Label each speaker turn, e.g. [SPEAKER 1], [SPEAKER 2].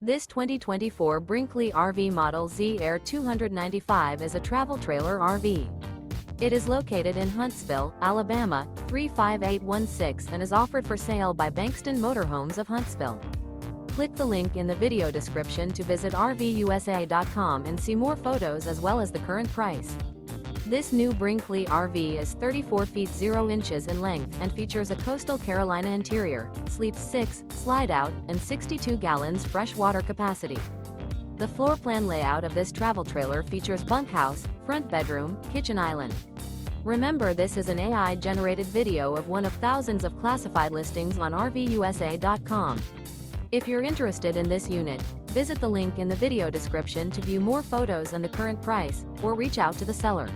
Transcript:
[SPEAKER 1] This 2024 Brinkley RV Model Z Air 295 is a travel trailer RV. It is located in Huntsville, Alabama, 35816 and is offered for sale by Bankston Motorhomes of Huntsville. Click the link in the video description to visit RVUSA.com and see more photos as well as the current price. This new Brinkley RV is 34 feet 0 inches in length and features a coastal Carolina interior, sleeps 6, slide-out, and 62 gallons fresh water capacity. The floor plan layout of this travel trailer features bunkhouse, front bedroom, kitchen island. Remember, this is an AI-generated video of one of thousands of classified listings on RVUSA.com. If you're interested in this unit, visit the link in the video description to view more photos and the current price, or reach out to the seller.